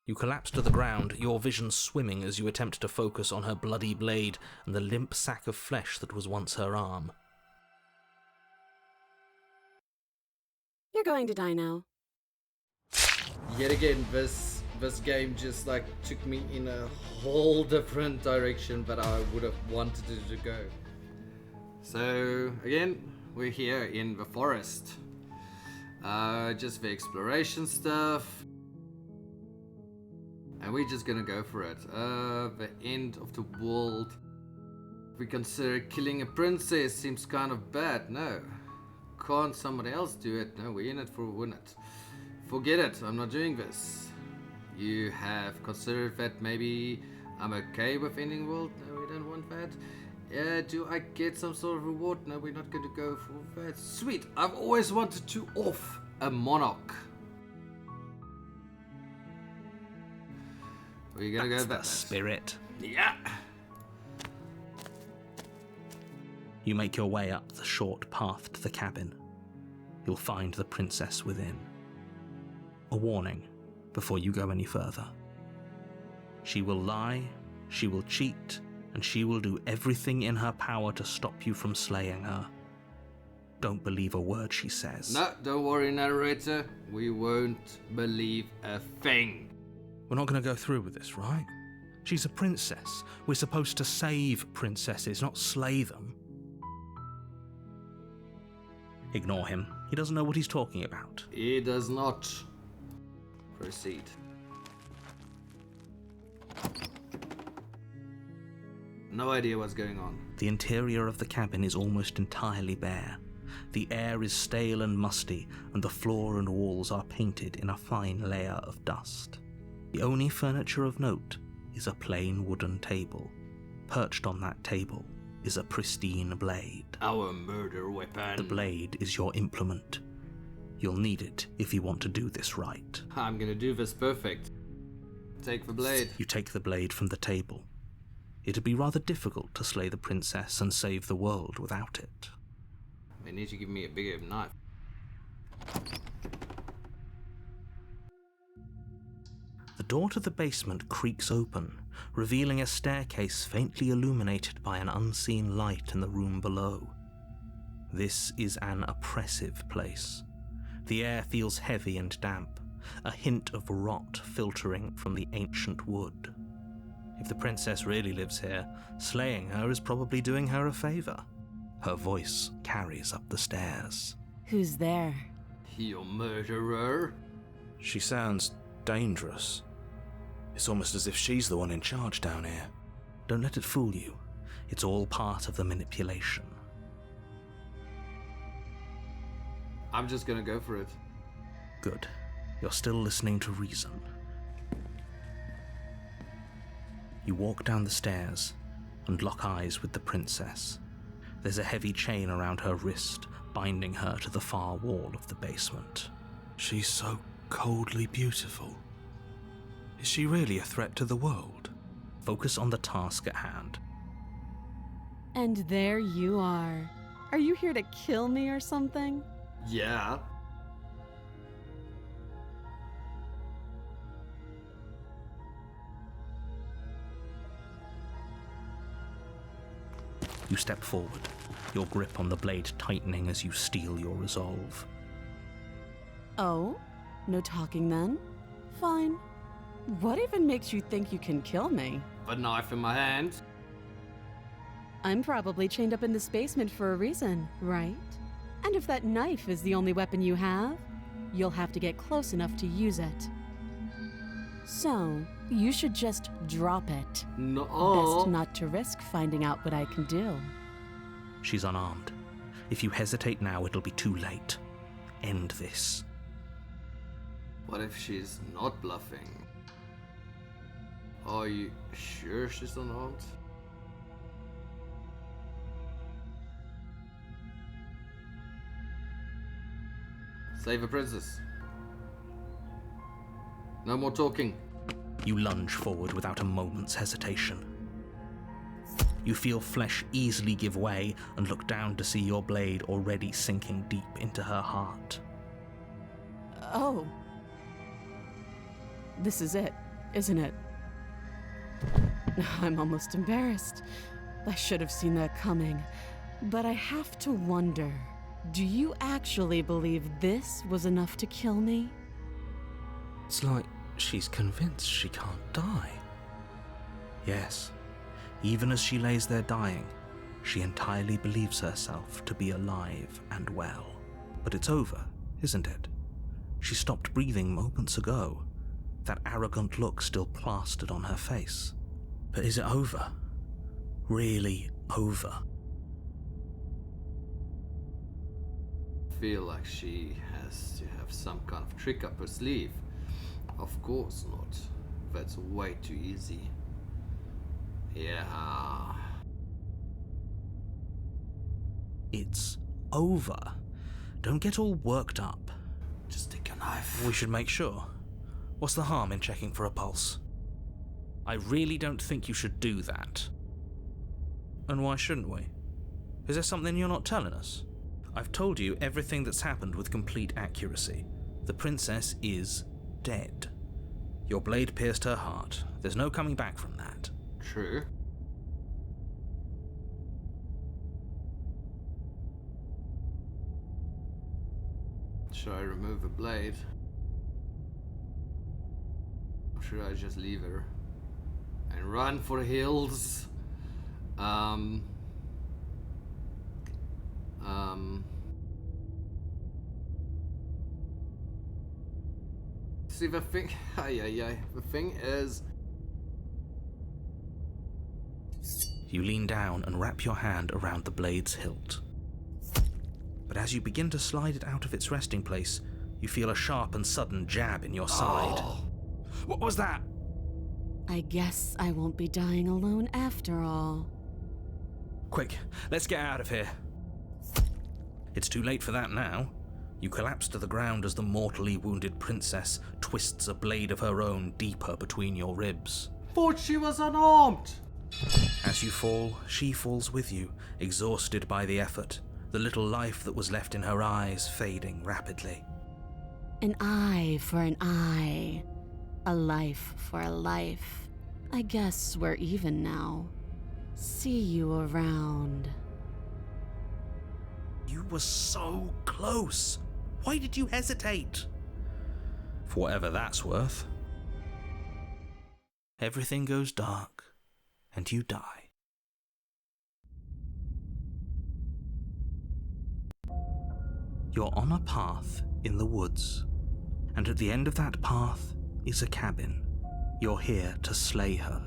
You collapse to the ground, your vision swimming as you attempt to focus on her bloody blade and the limp sack of flesh that was once her arm. You're going to die now. Yet again, this game just like took me in a whole different direction that I would have wanted it to go. So again, we're here in the forest. Just the exploration stuff. And we're just gonna go for it. The end of the world. We consider killing a princess seems kind of bad. No. Can't somebody else do it? No, we're in it for a win it. Forget it, I'm not doing this. You have considered that maybe I'm okay with ending the world? No, we don't want that. Do I get some sort of reward? No, we're not going to go for that. Sweet, I've always wanted to off a monarch. We're gonna go that spirit. Yeah. You make your way up the short path to the cabin. You'll find the princess within. A warning before you go any further. She will lie, she will cheat, and she will do everything in her power to stop you from slaying her. Don't believe a word she says. No, don't worry, narrator. We won't believe a thing. We're not going to go through with this, right? She's a princess. We're supposed to save princesses, not slay them. Ignore him. He doesn't know what he's talking about. He does not. Proceed. No idea what's going on. The interior of the cabin is almost entirely bare. The air is stale and musty, and the floor and walls are painted in a fine layer of dust. The only furniture of note is a plain wooden table. Perched on that table is a pristine blade. Our murder weapon. The blade is your implement. You'll need it if you want to do this right. I'm gonna do this perfect. Take the blade. You take the blade from the table. It'd be rather difficult to slay the princess and save the world without it. They need to give me a bigger knife. The door to the basement creaks open, revealing a staircase faintly illuminated by an unseen light in the room below. This is an oppressive place. The air feels heavy and damp, a hint of rot filtering from the ancient wood. If the princess really lives here, slaying her is probably doing her a favor. Her voice carries up the stairs. Who's there? You murderer. She sounds dangerous. It's almost as if she's the one in charge down here. Don't let it fool you. It's all part of the manipulation. I'm just gonna go for it. Good. You're still listening to reason. You walk down the stairs and lock eyes with the princess. There's a heavy chain around her wrist, binding her to the far wall of the basement. She's so coldly beautiful. Is she really a threat to the world? Focus on the task at hand. And there you are. Are you here to kill me or something? Yeah. You step forward, your grip on the blade tightening as you steel your resolve. Oh? No talking then? Fine. What even makes you think you can kill me? The knife in my hand. I'm probably chained up in this basement for a reason, right? And if that knife is the only weapon you have, you'll have to get close enough to use it. So, you should just drop it. No. Best not to risk finding out what I can do. She's unarmed. If you hesitate now, it'll be too late. End this. What if she's not bluffing? Are you sure she's unarmed? Save a princess. No more talking. You lunge forward without a moment's hesitation. You feel flesh easily give way and look down to see your blade already sinking deep into her heart. Oh. This is it. isn't it? I'm almost embarrassed. I should have seen that coming. But I have to wonder, do you actually believe this was enough to kill me? It's like she's convinced she can't die. Yes, even as she lays there dying, she entirely believes herself to be alive and well. But it's over, isn't it? She stopped breathing moments ago, that arrogant look still plastered on her face. But is it over? Really over? I feel like she has to have some kind of trick up her sleeve. Of course not. That's way too easy. Yeah. It's over. Don't get all worked up. Just take a knife. We should make sure. What's the harm in checking for a pulse? I really don't think you should do that. And why shouldn't we? Is there something you're not telling us? I've told you everything that's happened with complete accuracy. The princess is dead. Your blade pierced her heart. There's no coming back from that. True. Should I remove the blade? Or should I just leave her and run for the hills? See, the thing, the thing is, You lean down and wrap your hand around the blade's hilt. But as you begin to slide it out of its resting place, you feel a sharp and sudden jab in your side. Oh. What was that? I guess I won't be dying alone after all. Quick, let's get out of here. It's too late for that now. You collapse to the ground as the mortally wounded princess twists a blade of her own deeper between your ribs. Thought she was unarmed. As you fall, she falls with you, exhausted by the effort, the little life that was left in her eyes fading rapidly. An eye for an eye. A life for a life. I guess we're even now. See you around. You were so close. Why did you hesitate? For whatever that's worth. Everything goes dark, and you die. You're on a path in the woods, and at the end of that path is a cabin. You're here to slay her.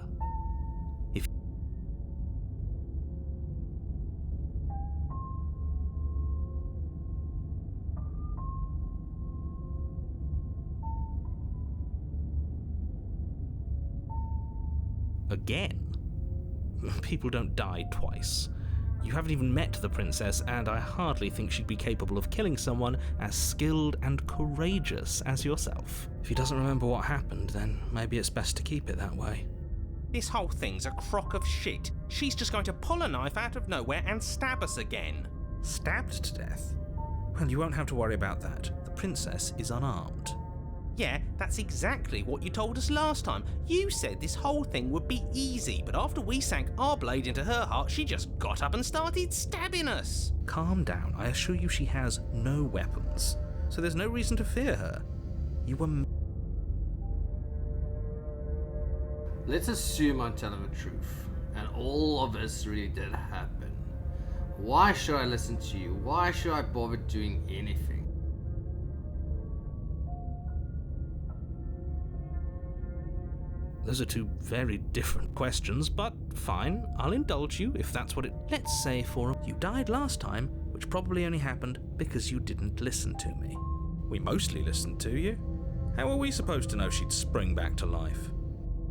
Again? People don't die twice. You haven't even met the princess, and I hardly think she'd be capable of killing someone as skilled and courageous as yourself. If he doesn't remember what happened, then maybe it's best to keep it that way. This whole thing's a crock of shit. She's just going to pull a knife out of nowhere and stab us again. Stabbed to death? Well, you won't have to worry about that. The princess is unarmed. Yeah, that's exactly what you told us last time. You said this whole thing would be easy, but after we sank our blade into her heart, she just got up and started stabbing us. Calm down. I assure you she has no weapons, so there's no reason to fear her. You were... Let's assume I'm telling the truth, and all of this really did happen. Why should I listen to you? Why should I bother doing anything? Those are two very different questions, but fine, I'll indulge you if that's what it... Let's say you died last time, which probably only happened because you didn't listen to me. We mostly listened to you. How were we supposed to know she'd spring back to life?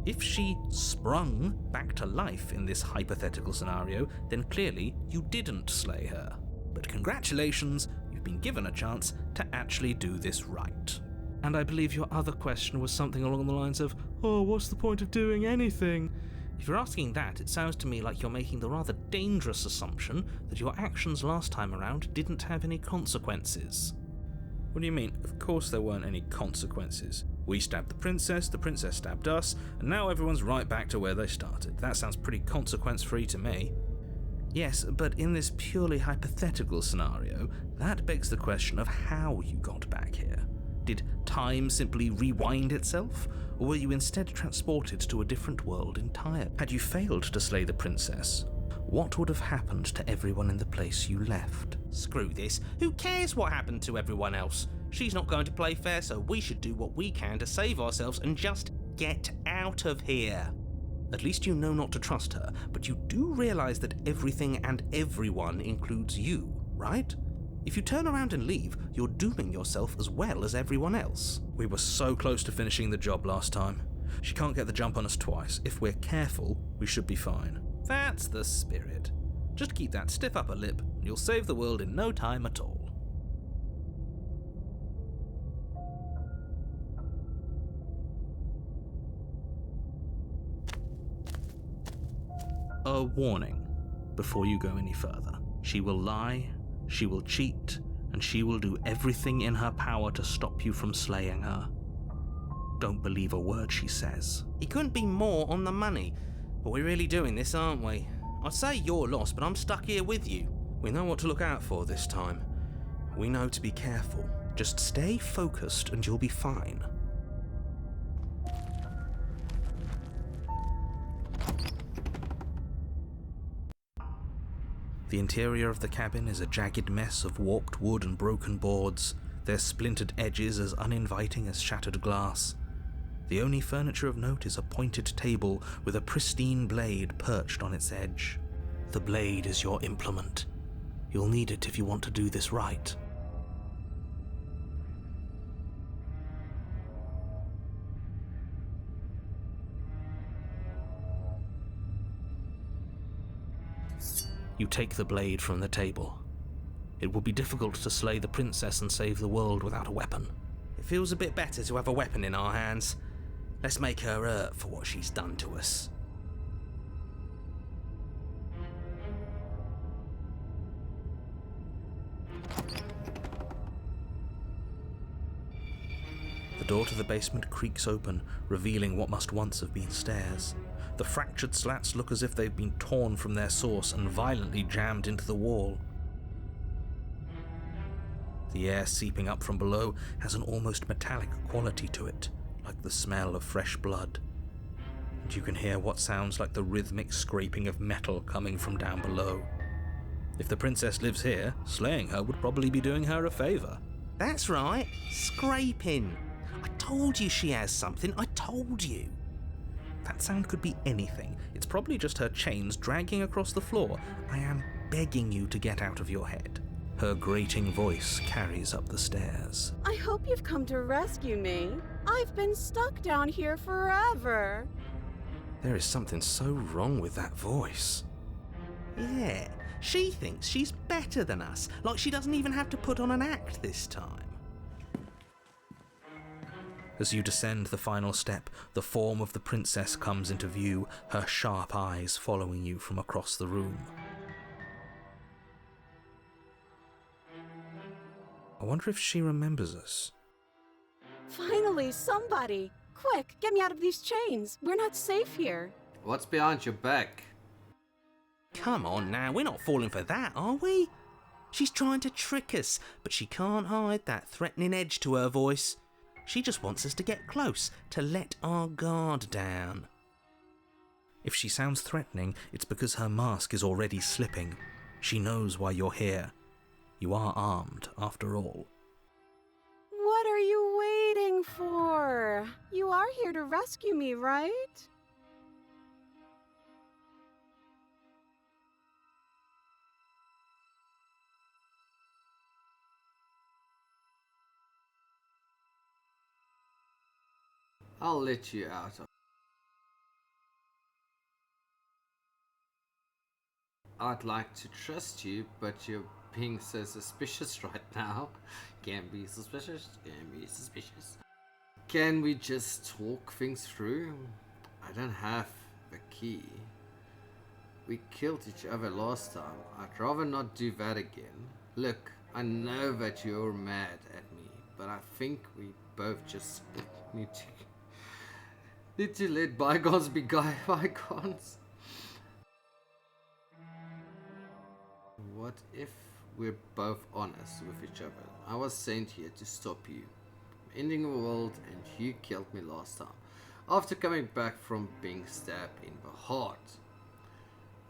If she sprung back to life in this hypothetical scenario, then clearly you didn't slay her. But congratulations, you've been given a chance to actually do this right. And I believe your other question was something along the lines of, oh, what's the point of doing anything? If you're asking that, it sounds to me like you're making the rather dangerous assumption that your actions last time around didn't have any consequences. What do you mean? Of course there weren't any consequences. We stabbed the princess stabbed us, and now everyone's right back to where they started. That sounds pretty consequence-free to me. Yes, but in this purely hypothetical scenario, that begs the question of how you got back here. Did time simply rewind itself, or were you instead transported to a different world entirely? Had you failed to slay the princess, what would have happened to everyone in the place you left? Screw this. Who cares what happened to everyone else? She's not going to play fair, so we should do what we can to save ourselves and just get out of here. At least you know not to trust her, but you do realize that everything and everyone includes you, right? If you turn around and leave, you're dooming yourself as well as everyone else. We were so close to finishing the job last time. She can't get the jump on us twice. If we're careful, we should be fine. That's the spirit. Just keep that stiff upper lip, and you'll save the world in no time at all. A warning before you go any further. She will lie, she will cheat, and she will do everything in her power to stop you from slaying her. Don't believe a word she says. He couldn't be more on the money. But we're really doing this, aren't we? I'd say you're lost, but I'm stuck here with you. We know what to look out for this time. We know to be careful. Just stay focused and you'll be fine. The interior of the cabin is a jagged mess of warped wood and broken boards, their splintered edges as uninviting as shattered glass. The only furniture of note is a pointed table with a pristine blade perched on its edge. The blade is your implement. You'll need it if you want to do this right. You take the blade from the table. It will be difficult to slay the princess and save the world without a weapon. It feels a bit better to have a weapon in our hands. Let's make her hurt for what she's done to us. The door to the basement creaks open, revealing what must once have been stairs. The fractured slats look as if they've been torn from their source and violently jammed into the wall. The air seeping up from below has an almost metallic quality to it, like the smell of fresh blood. And you can hear what sounds like the rhythmic scraping of metal coming from down below. If the princess lives here, slaying her would probably be doing her a favor. That's right, scraping. I told you she has something, I told you. That sound could be anything. It's probably just her chains dragging across the floor. I am begging you to get out of your head. Her grating voice carries up the stairs. I hope you've come to rescue me. I've been stuck down here forever. There is something so wrong with that voice. Yeah, she thinks she's better than us, like she doesn't even have to put on an act this time. As you descend the final step, the form of the princess comes into view, her sharp eyes following you from across the room. I wonder if she remembers us. Finally, somebody! Quick, get me out of these chains. We're not safe here. What's behind your back? Come on now, we're not falling for that, are we? She's trying to trick us, but she can't hide that threatening edge to her voice. She just wants us to get close, to let our guard down. If she sounds threatening, it's because her mask is already slipping. She knows why you're here. You are armed, after all. What are you waiting for? You are here to rescue me, right? I'll let you out. I'd like to trust you, but you're being so suspicious right now. Can't be suspicious, can't be suspicious. Can we just talk things through? I don't have the key. We killed each other last time. I'd rather not do that again. Look, I know that you're mad at me, but I think we both just Need to let bygones be bygones. What if we're both honest with each other? I was sent here to stop you ending the world, and you killed me last time after coming back from being stabbed in the heart.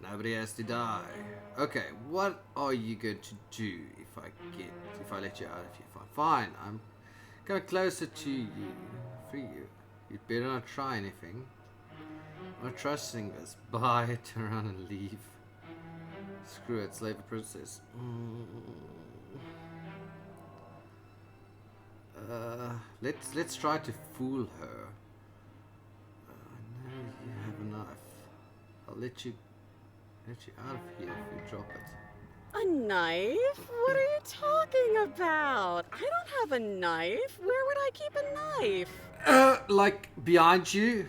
Nobody has to die. Okay, what are you going to do if I let you out of here? Fine, I'm coming closer to you. Free you. You'd better not try anything. I'm not trusting this. Bye, turn around and leave. Screw it, slave the princess. Let's try to fool her. I know you have a knife. I'll let you out of here if you drop it. A knife? What are you talking about? I don't have a knife. Where would I keep a knife? Like behind you?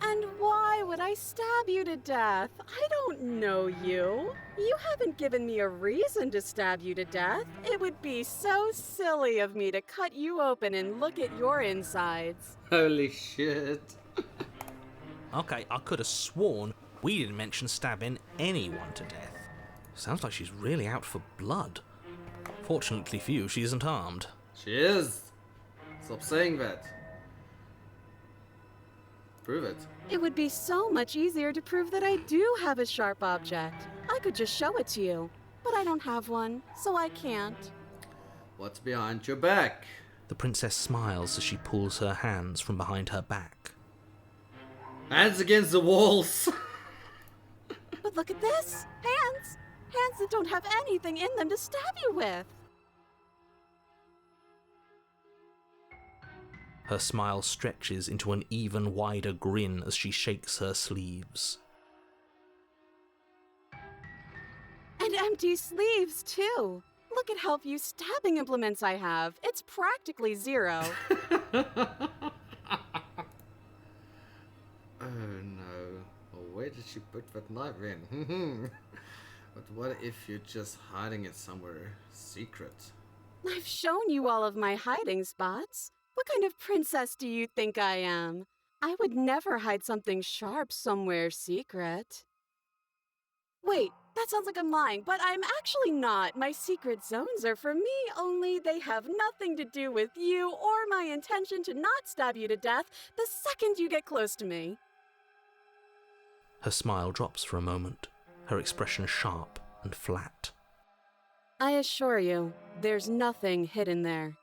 And why would I stab you to death? I don't know you. You haven't given me a reason to stab you to death. It would be so silly of me to cut you open and look at your insides. Holy shit. Okay, I could have sworn we didn't mention stabbing anyone to death. Sounds like she's really out for blood. Fortunately for you, she isn't armed. She is. Stop saying that. Prove it. It would be so much easier to prove that I do have a sharp object. I could just show it to you, but I don't have one, so I can't. What's behind your back? The princess smiles as she pulls her hands from behind her back. Hands against the walls. But look at this! Hands! Hands that don't have anything in them to stab you with! Her smile stretches into an even wider grin as she shakes her sleeves. And empty sleeves, too! Look at how few stabbing implements I have. It's practically zero. Oh no. Well, where did she put that knife in? But what if you're just hiding it somewhere secret? I've shown you all of my hiding spots. What kind of princess do you think I am? I would never hide something sharp somewhere secret. Wait, that sounds like I'm lying, but I'm actually not. My secret zones are for me, only they have nothing to do with you or my intention to not stab you to death the second you get close to me. Her smile drops for a moment, her expression sharp and flat. I assure you, there's nothing hidden there.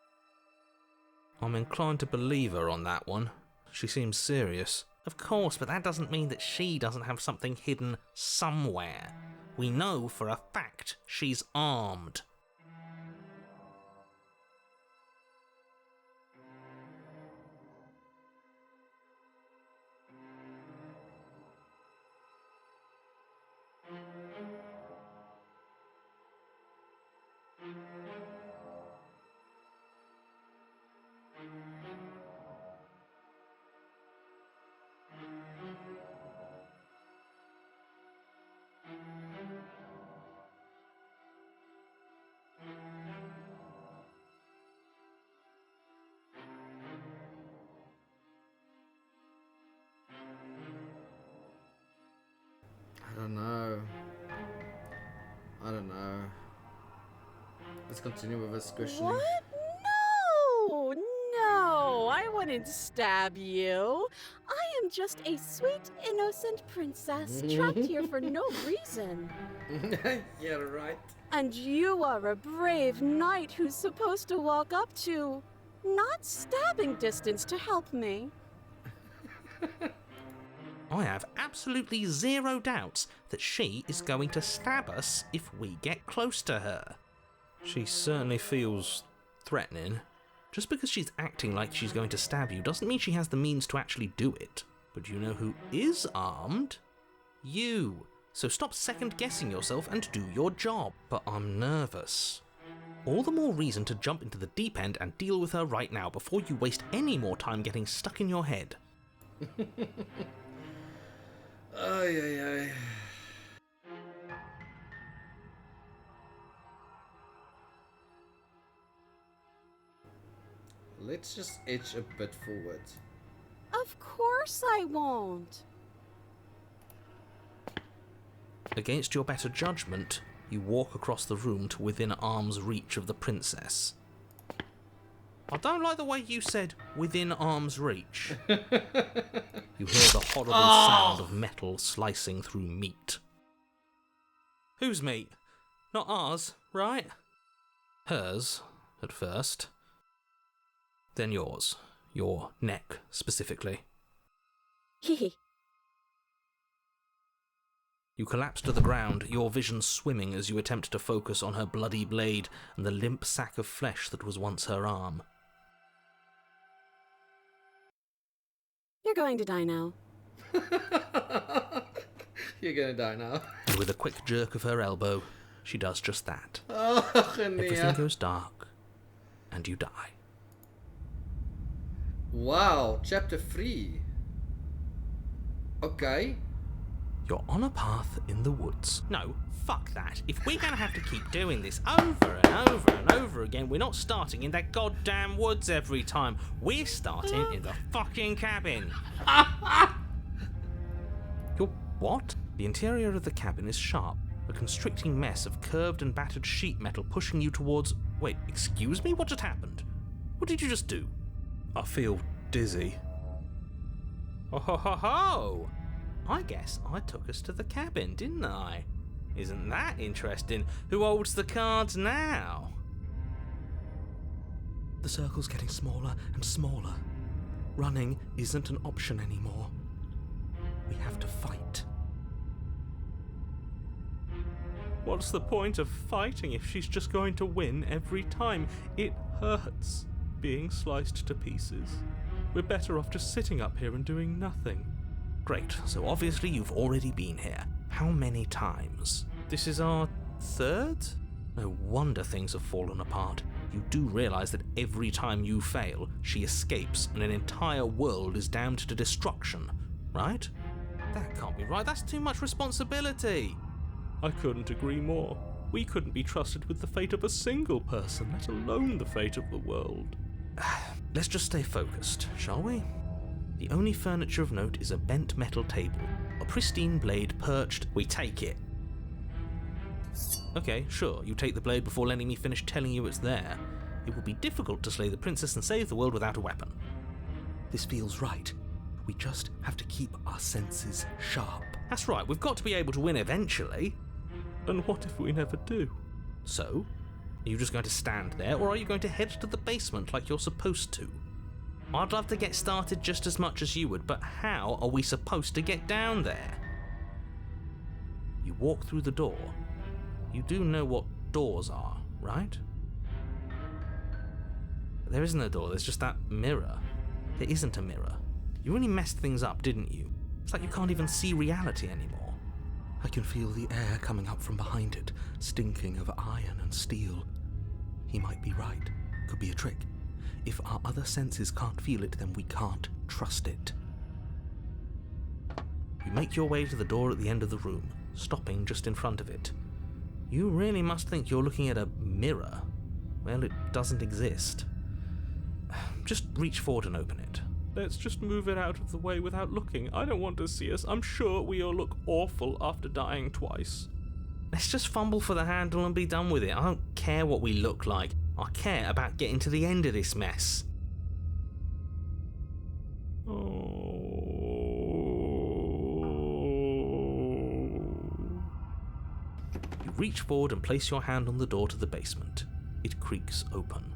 I'm inclined to believe her on that one. She seems serious. Of course, but that doesn't mean that she doesn't have something hidden somewhere. We know for a fact she's armed. I don't know. Let's continue with this question. What? No, I wouldn't stab you. I am just a sweet, innocent princess trapped here for no reason. Yeah, right. And you are a brave knight who's supposed to walk up to, not stabbing distance to help me. I have absolutely zero doubts that she is going to stab us if we get close to her. She certainly feels threatening. Just because she's acting like she's going to stab you doesn't mean she has the means to actually do it. But you know who is armed? You. So stop second-guessing yourself and do your job. But I'm nervous. All the more reason to jump into the deep end and deal with her right now before you waste any more time getting stuck in your head. Ay. Let's just edge a bit forward. Of course I won't. Against your better judgment, you walk across the room to within arm's reach of the princess. I don't like the way you said within arm's reach. You hear the horrible sound of metal slicing through meat. Whose meat? Not ours, right? Hers, at first. Then yours. Your neck, specifically. Hehe. You collapse to the ground, your vision swimming as you attempt to focus on her bloody blade and the limp sack of flesh that was once her arm. You're going to die now. You're gonna die now. And with a quick jerk of her elbow, she does just that. Oh, Everything goes dark, and you die. Wow, chapter 3. Okay. You're on a path in the woods. No, fuck that. If we're gonna have to keep doing this over and over and over again, we're not starting in that goddamn woods every time. We're starting in the fucking cabin. You're what? The interior of the cabin is sharp, a constricting mess of curved and battered sheet metal pushing you towards... Wait, excuse me? What just happened? What did you just do? I feel dizzy. Oh ho ho ho! I guess I took us to the cabin, didn't I? Isn't that interesting? Who holds the cards now? The circle's getting smaller and smaller. Running isn't an option anymore. We have to fight. What's the point of fighting if she's just going to win every time? It hurts being sliced to pieces. We're better off just sitting up here and doing nothing. Great, so obviously you've already been here. How many times? This is our third? No wonder things have fallen apart. You do realise that every time you fail, she escapes and an entire world is damned to destruction, right? That can't be right, that's too much responsibility. I couldn't agree more. We couldn't be trusted with the fate of a single person, let alone the fate of the world. Let's just stay focused, shall we? The only furniture of note is a bent metal table, a pristine blade perched. We take it. Okay, sure, you take the blade before letting me finish telling you it's there. It will be difficult to slay the princess and save the world without a weapon. This feels right. We just have to keep our senses sharp. That's right, we've got to be able to win eventually. And what if we never do? So, are you just going to stand there, or are you going to head to the basement like you're supposed to? I'd love to get started just as much as you would, but how are we supposed to get down there? You walk through the door. You do know what doors are, right? There isn't a door, there's just that mirror. There isn't a mirror. You really messed things up, didn't you? It's like you can't even see reality anymore. I can feel the air coming up from behind it, stinking of iron and steel. He might be right. Could be a trick. If our other senses can't feel it, then we can't trust it. You make your way to the door at the end of the room, stopping just in front of it. You really must think you're looking at a mirror. Well, it doesn't exist. Just reach forward and open it. Let's just move it out of the way without looking. I don't want to see us. I'm sure we all look awful after dying twice. Let's just fumble for the handle and be done with it. I don't care what we look like. I care about getting to the end of this mess. You reach forward and place your hand on the door to the basement. It creaks open.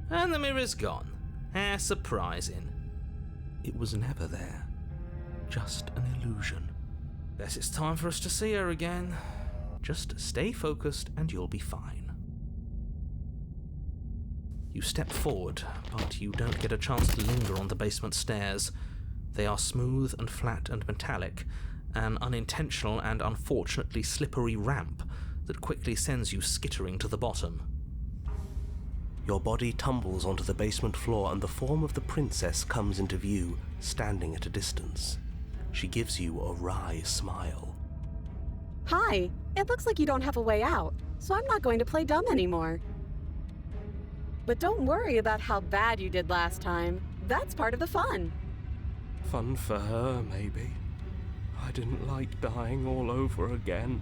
And the mirror's gone. How surprising. It was never there. Just an illusion. Guess it's time for us to see her again. Just stay focused and you'll be fine. You step forward, but you don't get a chance to linger on the basement stairs. They are smooth and flat and metallic, an unintentional and unfortunately slippery ramp that quickly sends you skittering to the bottom. Your body tumbles onto the basement floor and the form of the princess comes into view, standing at a distance. She gives you a wry smile. Hi, it looks like you don't have a way out, so I'm not going to play dumb anymore. But don't worry about how bad you did last time. That's part of the fun. Fun for her, maybe. I didn't like dying all over again.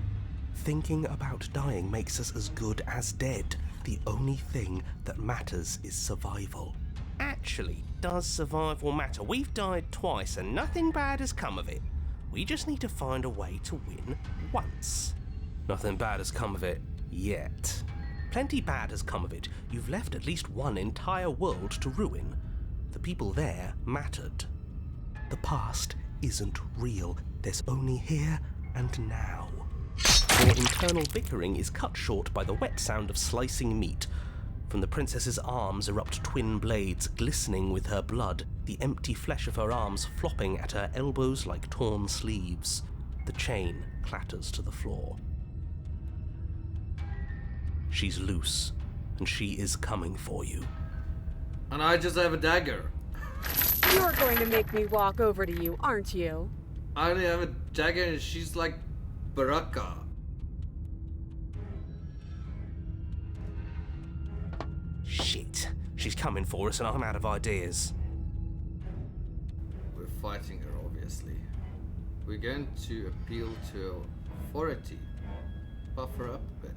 Thinking about dying makes us as good as dead. The only thing that matters is survival. Actually, does survival matter? We've died twice and nothing bad has come of it. We just need to find a way to win once. Nothing bad has come of it yet. Plenty bad has come of it. You've left at least one entire world to ruin. The people there mattered. The past isn't real. There's only here and now. Your internal bickering is cut short by the wet sound of slicing meat. From the princess's arms erupt twin blades glistening with her blood, the empty flesh of her arms flopping at her elbows like torn sleeves. The chain clatters to the floor. She's loose, and she is coming for you. And I just have a dagger. You're going to make me walk over to you, aren't you? I only have a dagger and she's like Baraka. Shit, she's coming for us and I'm out of ideas. We're fighting her, obviously. We're going to appeal to her authority. Buff her up a bit.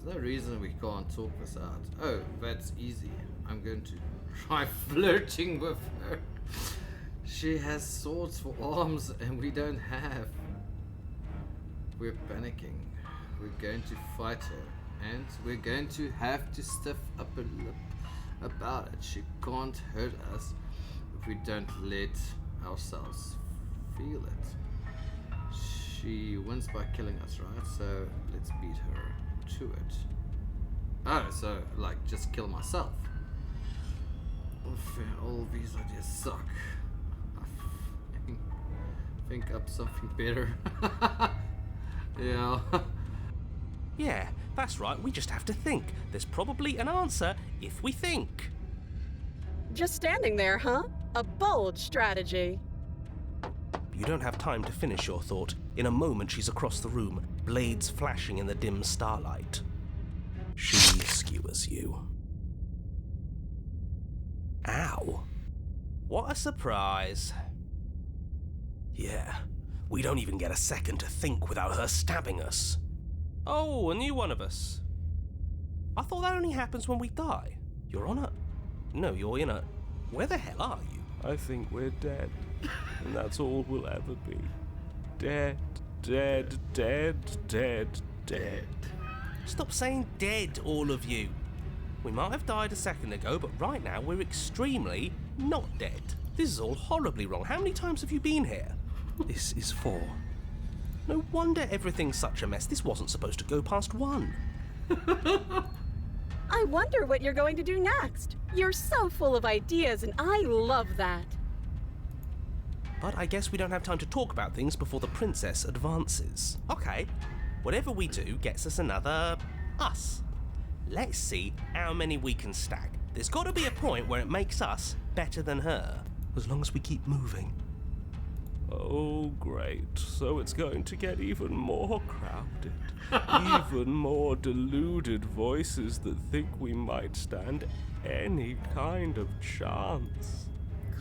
There's no reason we can't talk this out. Oh, that's easy. I'm going to try flirting with her. She has swords for arms and we don't have. We're panicking. We're going to fight her and we're going to have to stiff up her lip about it. She can't hurt us if we don't let ourselves feel it. She wins by killing us, right? So let's beat her to it. Oh, so like just kill myself. All these ideas suck. I think up something better. Yeah. Yeah, that's right, we just have to think. There's probably an answer if we think. Just standing there, huh? A bold strategy. You don't have time to finish your thought. In a moment, she's across the room, blades flashing in the dim starlight. She skewers you. Ow. What a surprise. Yeah, we don't even get a second to think without her stabbing us. Oh, a new one of us. I thought that only happens when we die. You're on a... No, you're in a... Where the hell are you? I think we're dead. And that's all we'll ever be. Dead, dead, dead, dead, dead. Stop saying dead, all of you. We might have died a second ago, but right now we're extremely not dead. This is all horribly wrong. How many times have you been here? This is 4. No wonder everything's such a mess. This wasn't supposed to go past 1. I wonder what you're going to do next. You're so full of ideas, and I love that. But I guess we don't have time to talk about things before the princess advances. Okay, whatever we do gets us another us. Let's see how many we can stack. There's got to be a point where it makes us better than her. As long as we keep moving. Oh, great. So it's going to get even more crowded. Even more deluded voices that think we might stand any kind of chance.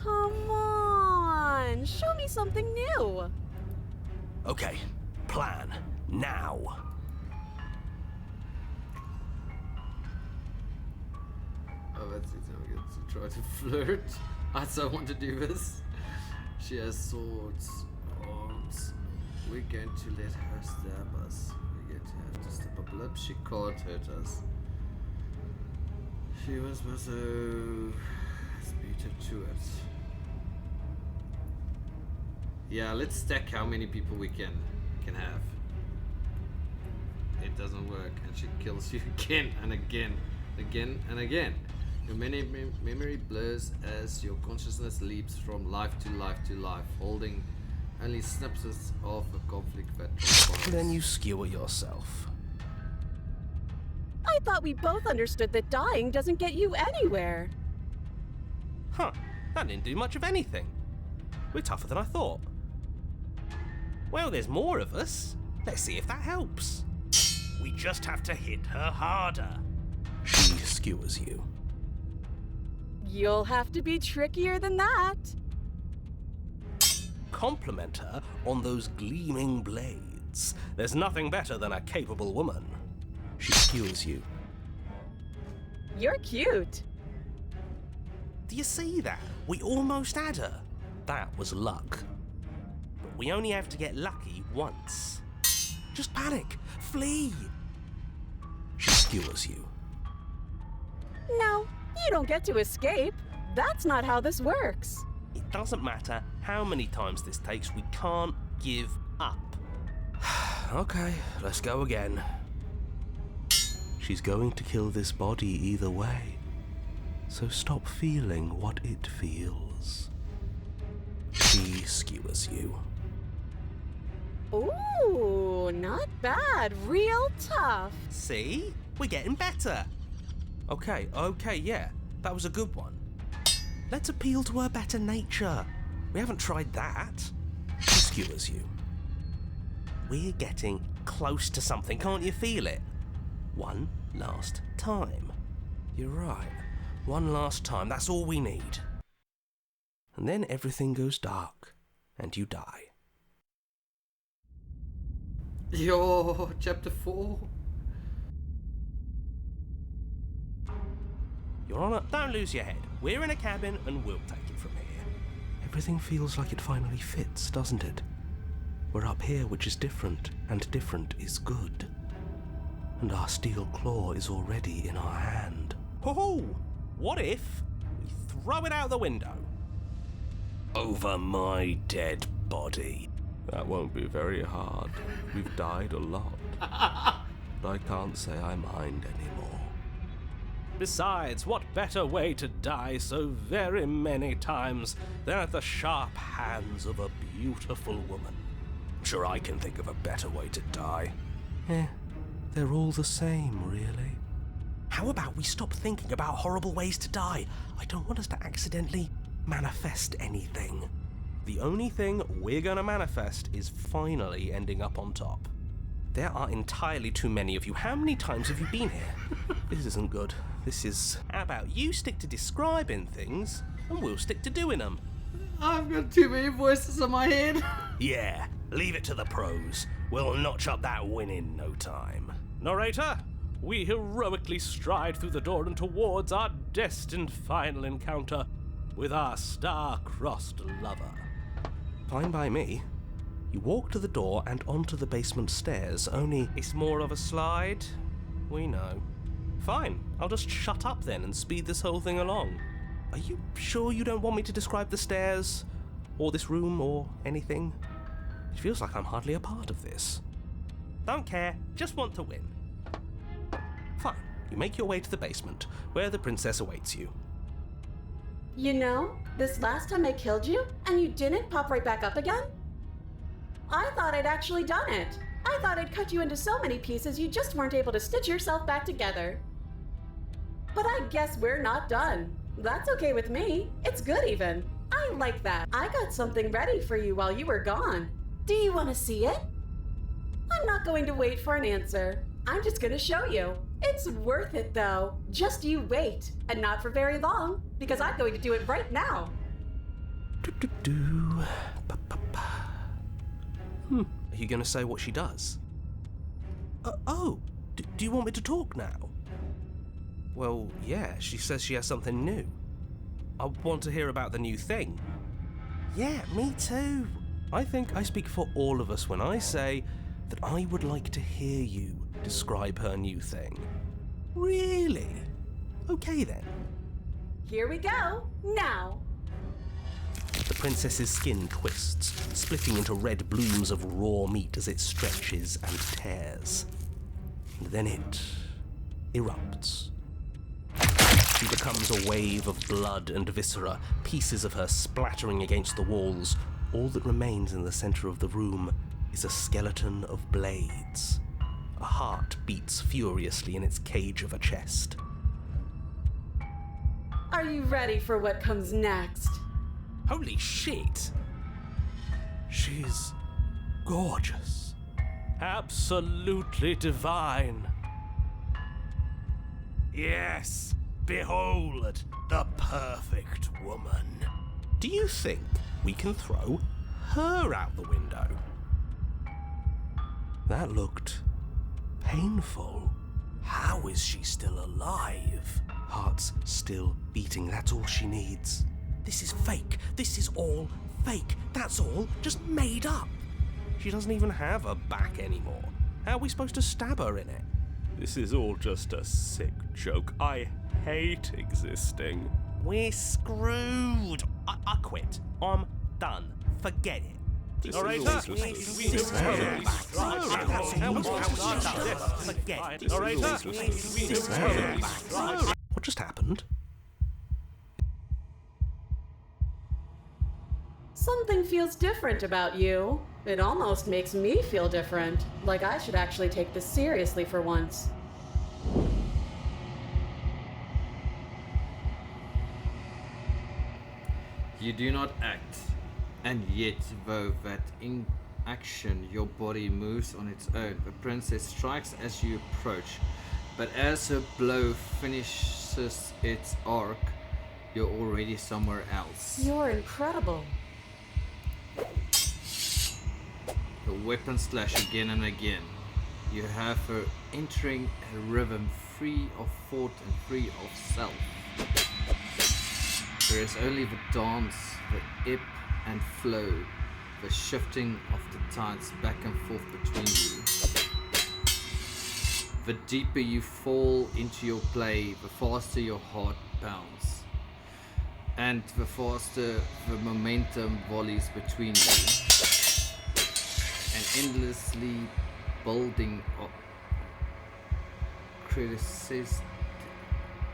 Come on, show me something new. Okay, plan now. Oh, that's it. Now we get to try to flirt. I so want to do this. She has swords, arms. We're going to let her stab us. We're going to have to step up lip. She can't hurt us. She was so... Let's beat her to it. Yeah, let's stack how many people we can have. It doesn't work, and she kills you again and again, again and again. Your memory blurs as your consciousness leaps from life to life to life, holding only snippets of a conflict that transpires. Then you skewer yourself. I thought we both understood that dying doesn't get you anywhere. Huh, that didn't do much of anything. We're tougher than I thought. Well, there's more of us. Let's see if that helps. We just have to hit her harder. She skewers you. You'll have to be trickier than that. Compliment her on those gleaming blades. There's nothing better than a capable woman. She skewers you. You're cute. Do you see that? We almost had her. That was luck. But we only have to get lucky once. Just panic. Flee. She skewers you. No, you don't get to escape. That's not how this works. It doesn't matter how many times this takes, we can't give up. Okay, let's go again. She's going to kill this body either way, so stop feeling what it feels. She skewers you. Ooh, not bad. Real tough. See? We're getting better. Okay, yeah, that was a good one. Let's appeal to her better nature. We haven't tried that. She skewers you. We're getting close to something, can't you feel it? One last time. You're right. One last time, that's all we need. And then everything goes dark, and you die. Yo, chapter 4. Your Honor, don't lose your head. We're in a cabin, and we'll take it from here. Everything feels like it finally fits, doesn't it? We're up here, which is different, and different is good. And our steel claw is already in our hand. Ho-ho! What if we throw it out the window? Over my dead body. That won't be very hard. We've died a lot. But I can't say I mind anymore. Besides, what better way to die so very many times than at the sharp hands of a beautiful woman? I'm sure I can think of a better way to die. They're all the same, really. How about we stop thinking about horrible ways to die? I don't want us to accidentally manifest anything. The only thing we're gonna manifest is finally ending up on top. There are entirely too many of you. How many times have you been here? This isn't good. This is... How about you stick to describing things, and we'll stick to doing them? I've got too many voices in my head. Yeah, leave it to the pros. We'll notch up that win in no time. Narrator, we heroically stride through the door and towards our destined final encounter with our star-crossed lover. Fine by me. You walk to the door and onto the basement stairs, only it's more of a slide. We know. Fine, I'll just shut up then and speed this whole thing along. Are you sure you don't want me to describe the stairs, or this room, or anything? It feels like I'm hardly a part of this. Don't care, just want to win. Fine, you make your way to the basement, where the princess awaits you. You know, this last time I killed you, and you didn't pop right back up again? I thought I'd actually done it. I thought I'd cut you into so many pieces you just weren't able to stitch yourself back together. But I guess we're not done. That's okay with me. It's good even. I like that. I got something ready for you while you were gone. Do you want to see it? I'm not going to wait for an answer. I'm just going to show you. It's worth it though. Just you wait. And not for very long, because I'm going to do it right now. Are you going to say what she does? Do you want me to talk now? Well, yeah, she says she has something new. I want to hear about the new thing. Yeah, me too. I think I speak for all of us when I say that I would like to hear you describe her new thing. Really? Okay then. Here we go, now. The princess's skin twists, splitting into red blooms of raw meat as it stretches and tears. And then it erupts. She becomes a wave of blood and viscera, pieces of her splattering against the walls. All that remains in the center of the room is a skeleton of blades. A heart beats furiously in its cage of a chest. Are you ready for what comes next? Holy shit! She's gorgeous. Absolutely divine. Yes, behold The perfect woman. Do you think we can throw her out the window? That looked painful. How is she still alive? Heart's still beating, that's all she needs. This is fake. This is all fake. That's all just made up. She doesn't even have a back anymore. How are we supposed to stab her in it? This is all just a sick joke. I hate existing. We're screwed. I quit. I'm done. Forget it. This All right, is all sir. just What just happened? Something feels different about you. It almost makes me feel different. Like I should actually take this seriously for once. You do not act, and yet, though that in action your body moves on its own, the princess strikes as you approach, but as her blow finishes its arc, you're already somewhere else. You're incredible. The weapons clash again and again. You have her entering a rhythm free of thought and free of self. There is only the dance, the ebb and flow, the shifting of the tides back and forth between you. The deeper you fall into your play, the faster your heart pounds. And the faster the momentum volleys between you. An endlessly building up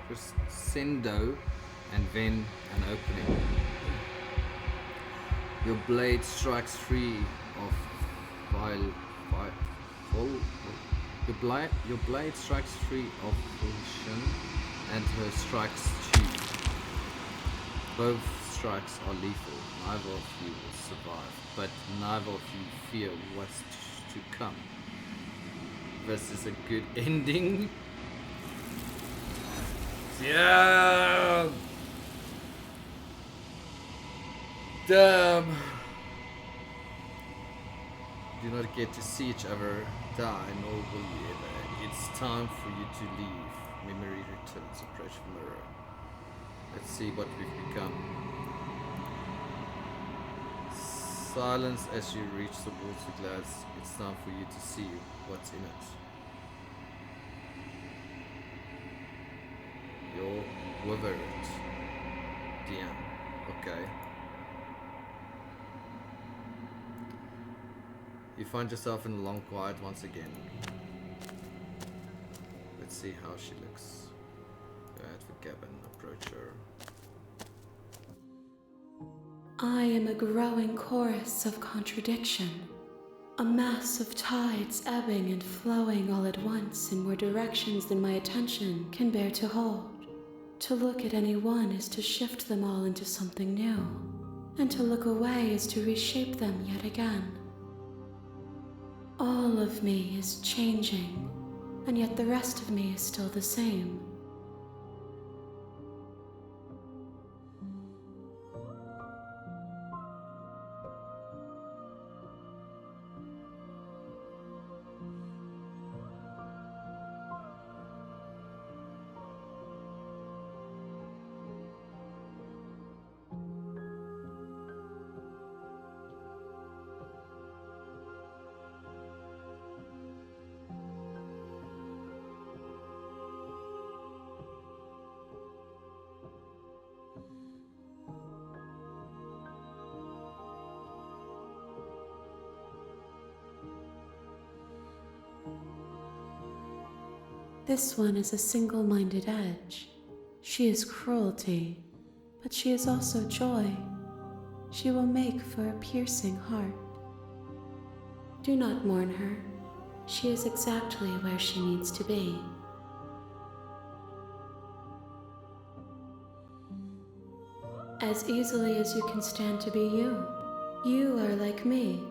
crescendo and then an opening. Your blade strikes free of your blade strikes free of volition, and her strikes too. Both strikes are lethal. Neither of you will survive, but neither of you fear what's to come. This is a good ending. Yeah. Damn. Do not get to see each other die, nor will you ever. It's time for you to leave. Memory returns. Approach the mirror. Let's see what we've become. Silence as you reach the water glass. It's time for you to see what's in it. You're withered. Damn. Okay. You find yourself in a long quiet once again. Let's see how she looks. Go ahead for Gavin. Approach her. I am a growing chorus of contradiction, a mass of tides ebbing and flowing all at once in more directions than my attention can bear to hold. To look at any one is to shift them all into something new, and to look away is to reshape them yet again. All of me is changing, and yet the rest of me is still the same. This one is a single-minded edge. She is cruelty, but she is also joy. She will make for a piercing heart. Do not mourn her. She is exactly where she needs to be. As easily as you can stand to be you. You are like me,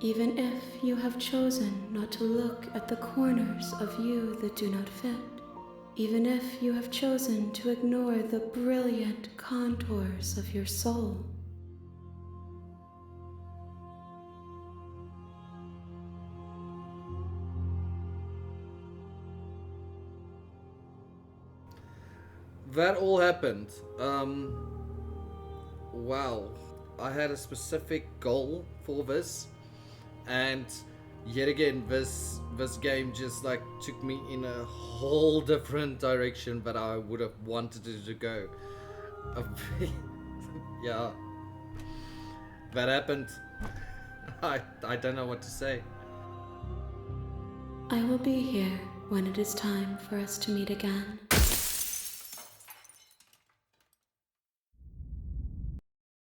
even if you have chosen not to look at the corners of you that do not fit. even if you have chosen to ignore the brilliant contours of your soul. That all happened. Wow. I had a specific goal for this, and yet again, this game just like took me in a whole different direction that I would have wanted it to go. Yeah, that happened. I don't know what to say. I will be here when it is time for us to meet again.